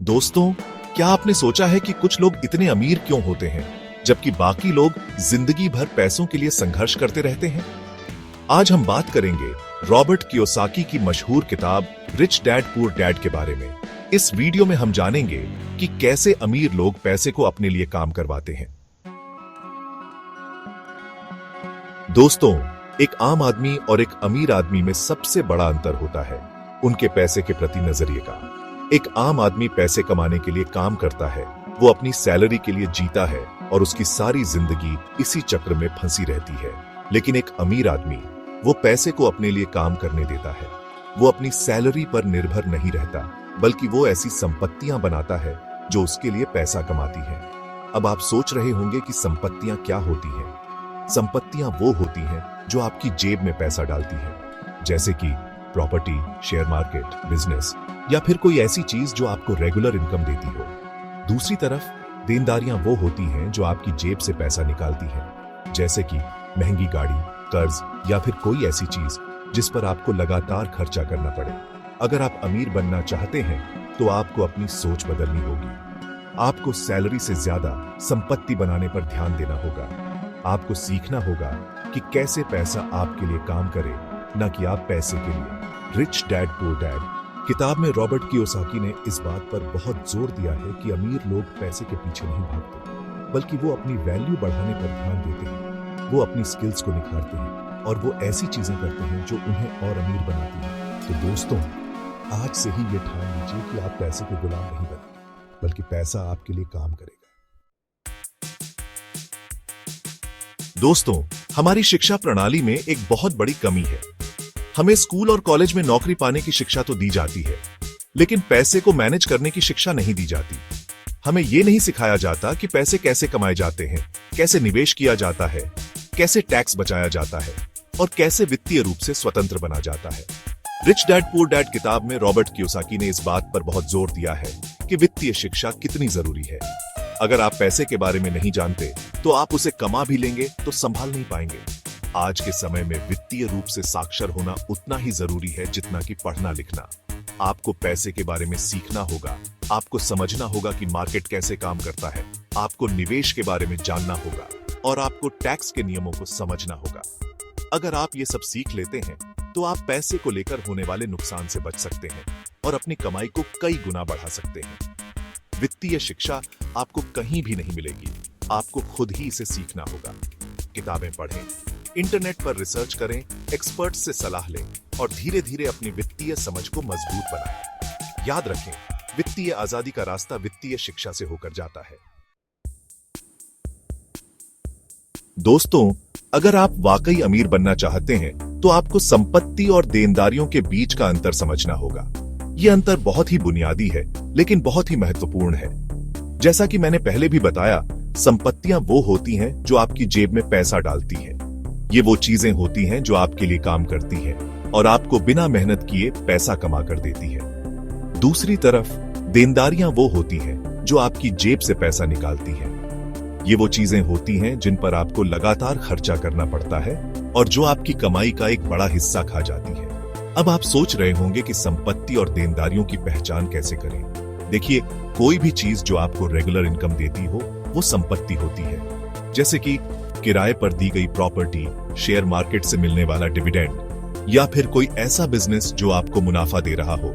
दोस्तों, क्या आपने सोचा है कि कुछ लोग इतने अमीर क्यों होते हैं जबकि बाकी लोग जिंदगी भर पैसों के लिए संघर्ष करते रहते हैं? आज हम बात करेंगे रॉबर्ट कियोसाकी की मशहूर किताब रिच डैड पुअर डैड के बारे में। इस वीडियो में हम जानेंगे कि कैसे अमीर लोग पैसे को अपने लिए काम करवाते हैं। दोस्तों, एक आम आदमी और एक अमीर आदमी में सबसे बड़ा अंतर होता है उनके पैसे के प्रति नजरिए का। एक आम आदमी पैसे कमाने के लिए काम करता है, वो अपनी सैलरी के लिए जीता है और उसकी सारी जिंदगी इसी चक्र में फंसी रहती है। लेकिन एक अमीर आदमी वो पैसे को अपने लिए काम करने देता है। वो अपनी सैलरी पर निर्भर नहीं रहता, बल्कि वो ऐसी संपत्तियां बनाता है जो उसके लिए पैसा कमाती हैं। अब आप सोच रहे होंगे कि संपत्तियां क्या होती हैं? संपत्तियां वो होती हैं जो आपकी जेब में पैसा डालती हैं, जैसे कि प्रॉपर्टी, शेयर मार्केट, बिजनेस या फिर कोई ऐसी चीज जो आपको रेगुलर इनकम देती हो। दूसरी तरफ देनदारियां वो होती हैं जो आपकी जेब से पैसा निकालती हैं, जैसे कि महंगी गाड़ी, कर्ज या फिर कोई ऐसी चीज जिस पर आपको लगातार खर्चा करना पड़े। अगर आप अमीर बनना चाहते हैं तो आपको अपनी सोच बदलनी होगी। आपको सैलरी से ज्यादा संपत्ति बनाने पर ध्यान देना होगा। आपको सीखना होगा कि कैसे पैसा आपके लिए काम करे, न कि आप पैसे के लिए। रिच डैड पुअर डैड किताब में रॉबर्ट कियोसाकी ने इस बात पर बहुत जोर दिया है कि अमीर लोग पैसे के पीछे नहीं भागते, बल्कि वो अपनी वैल्यू बढ़ाने पर ध्यान देते हैं। वो अपनी स्किल्स को निखारते हैं और वो ऐसी चीजें करते हैं जो उन्हें और अमीर बनाती हैं। तो दोस्तों, आज से ही ये ठान लीजिए कि आप पैसे के गुलाम नहीं बनेंगे, बल्कि पैसा आपके लिए काम करेगा। दोस्तों, हमारी शिक्षा प्रणाली में एक बहुत बड़ी कमी है। हमें स्कूल और कॉलेज में नौकरी पाने की शिक्षा तो दी जाती है, लेकिन पैसे को मैनेज करने की शिक्षा नहीं दी जाती। हमें यह नहीं सिखाया जाता कि पैसे कैसे कमाए जाते हैं, कैसे निवेश किया जाता है, कैसे टैक्स बचाया जाता है और कैसे वित्तीय रूप से स्वतंत्र बना जाता है। रिच डैड पुअर डैड किताब में रॉबर्ट कियोसाकी ने इस बात पर बहुत जोर दिया है कि वित्तीय शिक्षा कितनी जरूरी है। अगर आप पैसे के बारे में नहीं जानते तो आप उसे कमा भी लेंगे तो संभाल नहीं पाएंगे। आज के समय में वित्तीय रूप से साक्षर होना उतना ही जरूरी है जितना कि पढ़ना लिखना। आपको पैसे के बारे में सीखना होगा, आपको समझना होगा कि मार्केट कैसे काम करता है, आपको निवेश के बारे में जानना होगा और आपको टैक्स के नियमों को समझना होगा। अगर आप ये सब सीख लेते हैं तो आप पैसे को लेकर होने वाले नुकसान से बच सकते हैं और अपनी कमाई को कई गुना बढ़ा सकते हैं। वित्तीय शिक्षा आपको कहीं भी नहीं मिलेगी, आपको खुद ही इसे सीखना होगा। किताबें पढ़ें, इंटरनेट पर रिसर्च करें, एक्सपर्ट से सलाह लें और धीरे धीरे अपनी वित्तीय समझ को मजबूत बनाएं। याद रखें, वित्तीय आजादी का रास्ता वित्तीय शिक्षा से होकर जाता है। दोस्तों, अगर आप वाकई अमीर बनना चाहते हैं तो आपको संपत्ति और देनदारियों के बीच का अंतर समझना होगा। यह अंतर बहुत ही बुनियादी है, लेकिन बहुत ही महत्वपूर्ण है। जैसा कि मैंने पहले भी बताया, संपत्तियां वो होती हैं जो आपकी जेब में पैसा डालती हैं। ये वो चीजें होती हैं जो आपके लिए काम करती हैं और आपको बिना मेहनत किए पैसा कमा कर देती हैं। दूसरी तरफ देनदारियां वो होती हैं जो आपकी जेब से पैसा निकालती हैं। ये वो चीजें होती हैं जिन पर आपको लगातार खर्चा करना पड़ता है और जो आपकी कमाई का एक बड़ा हिस्सा खा जाती है। अब आप सोच रहे होंगे कि संपत्ति और देनदारियों की पहचान कैसे करें। देखिए, कोई भी चीज जो आपको रेगुलर इनकम देती हो वो संपत्ति होती है, जैसे कि किराए पर दी गई प्रॉपर्टी, शेयर मार्केट से मिलने वाला डिविडेंड या फिर कोई ऐसा बिजनेस जो आपको मुनाफा दे रहा हो।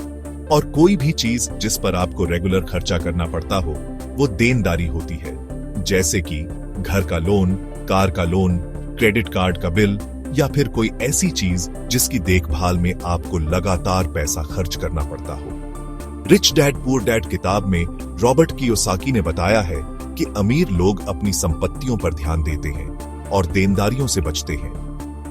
और कोई भी चीज जिस पर आपको रेगुलर खर्चा करना पड़ता हो वो देनदारी होती है, जैसे कि घर का लोन, कार का लोन, क्रेडिट कार्ड का बिल या फिर कोई ऐसी चीज जिसकी देखभाल में आपको लगातार पैसा खर्च करना पड़ता हो। रिच डैड पुअर डैड किताब में रॉबर्ट कियोसाकी ने बताया है कि अमीर लोग अपनी संपत्तियों पर ध्यान देते हैं और देनदारियों से बचते हैं।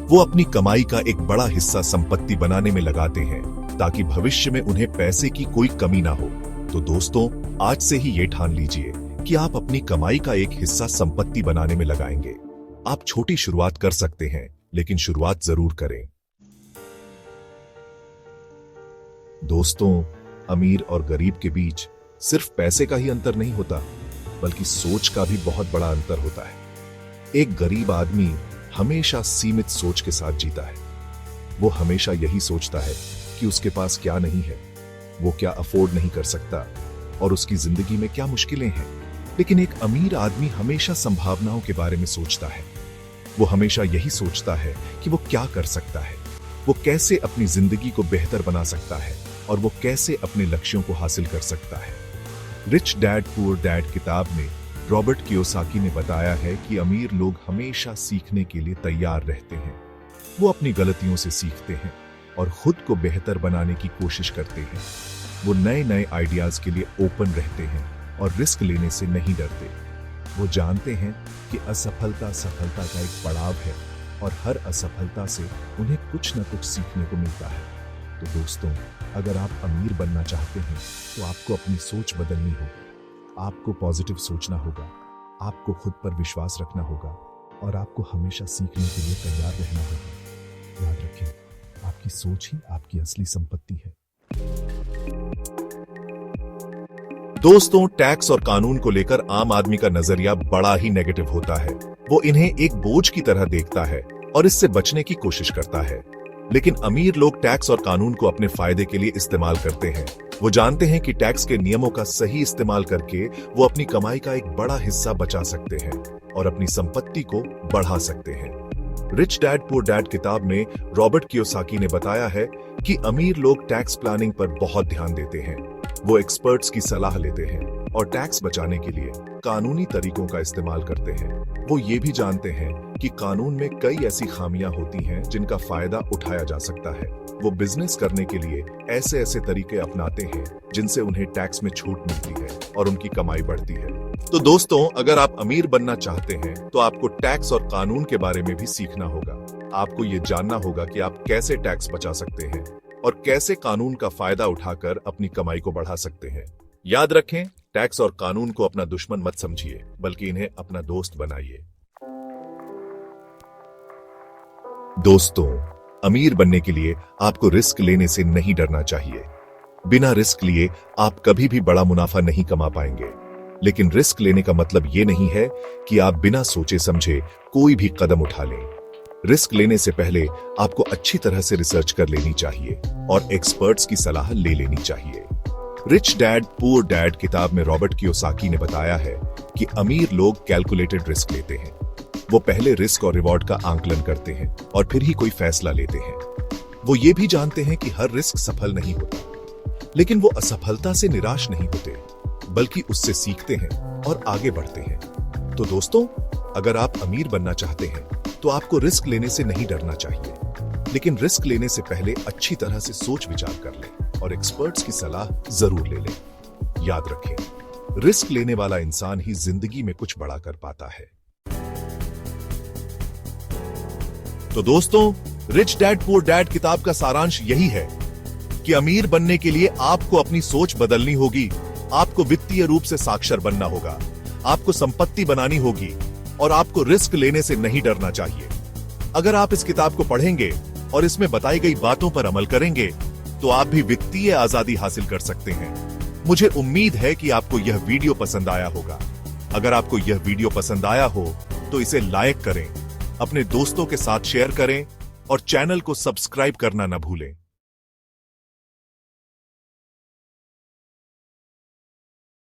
वो अपनी कमाई का एक बड़ा हिस्सा संपत्ति बनाने में लगाते हैं ताकि भविष्य में उन्हें पैसे की कोई कमी ना हो। तो दोस्तों, आज से ही ये ठान लीजिए कि आप अपनी कमाई का एक हिस्सा संपत्ति बनाने में लगाएंगे। आप छोटी शुरुआत कर सकते हैं, लेकिन शुरुआत जरूर करें। दोस्तों, अमीर और गरीब के बीच सिर्फ पैसे का ही अंतर नहीं होता, बल्कि सोच का भी बहुत बड़ा अंतर होता है। एक गरीब आदमी हमेशा सीमित सोच के साथ जीता है। वो हमेशा यही सोचता है कि उसके पास क्या नहीं है, वो क्या अफोर्ड नहीं कर सकता, और उसकी जिंदगी में क्या मुश्किलें हैं। लेकिन एक अमीर आदमी हमेशा संभावनाओं के बारे में सोचता है। वो हमेशा यही सोचता है कि वो क्या कर सकता है, वो कैसे अपनी जिंदगी को बेहतर बना सकता है और वो कैसे अपने लक्ष्यों को हासिल कर सकता है। रिच डैड पुअर डैड किताब में रॉबर्ट कियोसाकी ने बताया है कि अमीर लोग हमेशा सीखने के लिए तैयार रहते हैं। वो अपनी गलतियों से सीखते हैं और खुद को बेहतर बनाने की कोशिश करते हैं। वो नए नए आइडियाज के लिए ओपन रहते हैं और रिस्क लेने से नहीं डरते। वो जानते हैं कि असफलता सफलता का एक पड़ाव है और हर असफलता से उन्हें कुछ न कुछ सीखने को मिलता है। तो दोस्तों, अगर आप अमीर बनना चाहते हैं तो आपको अपनी सोच बदलनी होगी। आपको पॉजिटिव सोचना होगा, आपको खुद पर विश्वास रखना होगा और आपको हमेशा सीखने के लिए तैयार रहना होगा। याद रखें, आपकी सोच ही आपकी असली संपत्ति है। दोस्तों, टैक्स और कानून को लेकर आम आदमी का नजरिया बड़ा ही नेगेटिव होता है। वो इन्हें एक बोझ की तरह देखता है और इससे बचने की कोशिश करता है। लेकिन अमीर लोग टैक्स और कानून को अपने फायदे के लिए इस्तेमाल करते हैं। वो जानते हैं कि टैक्स के नियमों का सही इस्तेमाल करके वो अपनी कमाई का एक बड़ा हिस्सा बचा सकते हैं और अपनी संपत्ति को बढ़ा सकते हैं। रिच डैड पुअर डैड किताब में रॉबर्ट कियोसाकी ने बताया है कि अमीर लोग टैक्स प्लानिंग पर बहुत ध्यान देते हैं। वो एक्सपर्ट्स की सलाह लेते हैं और टैक्स बचाने के लिए कानूनी तरीकों का इस्तेमाल करते हैं। वो ये भी जानते हैं कि कानून में कई ऐसी खामियां होती हैं जिनका फायदा उठाया जा सकता है। वो बिजनेस करने के लिए ऐसे ऐसे तरीके अपनाते हैं जिनसे उन्हें टैक्स में छूट मिलती है और उनकी कमाई बढ़ती है। तो दोस्तों, अगर आप अमीर बनना चाहते हैं तो आपको टैक्स और कानून के बारे में भी सीखना होगा। आपको ये जानना होगा कि आप कैसे टैक्स बचा सकते हैं और कैसे कानून का फायदा उठाकर अपनी कमाई को बढ़ा सकते हैं। याद रखें, टैक्स और कानून को अपना दुश्मन मत समझिए, बल्कि इन्हें अपना दोस्त बनाइए। दोस्तों, अमीर बनने के लिए आपको रिस्क लेने से नहीं डरना चाहिए। बिना रिस्क लिए आप कभी भी बड़ा मुनाफा नहीं कमा पाएंगे। लेकिन रिस्क लेने का मतलब यह नहीं है कि आप बिना सोचे समझे कोई भी कदम उठा लें। रिस्क लेने से पहले आपको अच्छी तरह से रिसर्च कर लेनी चाहिए और एक्सपर्ट्स की सलाह ले लेनी चाहिए। रिच डैड पुअर डैड किताब में रॉबर्ट कियोसाकी ने बताया है कि अमीर लोग कैलकुलेटेड रिस्क लेते हैं। वो पहले रिस्क और रिवॉर्ड का आंकलन करते हैं और फिर ही कोई फैसला लेते हैं। वो ये भी जानते हैं कि हर रिस्क सफल नहीं होता, लेकिन वो असफलता से निराश नहीं होते, बल्कि उससे सीखते हैं और आगे बढ़ते हैं। तो दोस्तों, अगर आप अमीर बनना चाहते हैं तो आपको रिस्क लेने से नहीं डरना चाहिए, लेकिन रिस्क लेने से पहले अच्छी तरह से सोच विचार कर लें और एक्सपर्ट्स की सलाह जरूर ले लें। याद रखें, रिस्क लेने वाला इंसान ही जिंदगी में कुछ बड़ा कर पाता है। तो दोस्तों, रिच डैड पुअर डैड किताब का सारांश यही है कि अमीर बनने के लिए आपको अपनी सोच बदलनी होगी, आपको वित्तीय रूप से साक्षर बनना होगा, आपको संपत्ति बनानी होगी और आपको रिस्क लेने से नहीं डरना चाहिए। अगर आप इस किताब को पढ़ेंगे और इसमें बताई गई बातों पर अमल करेंगे तो आप भी वित्तीय आजादी हासिल कर सकते हैं। मुझे उम्मीद है कि आपको यह वीडियो पसंद आया होगा। अगर आपको यह वीडियो पसंद आया हो तो इसे लाइक करें, अपने दोस्तों के साथ शेयर करें और चैनल को सब्सक्राइब करना न भूलें।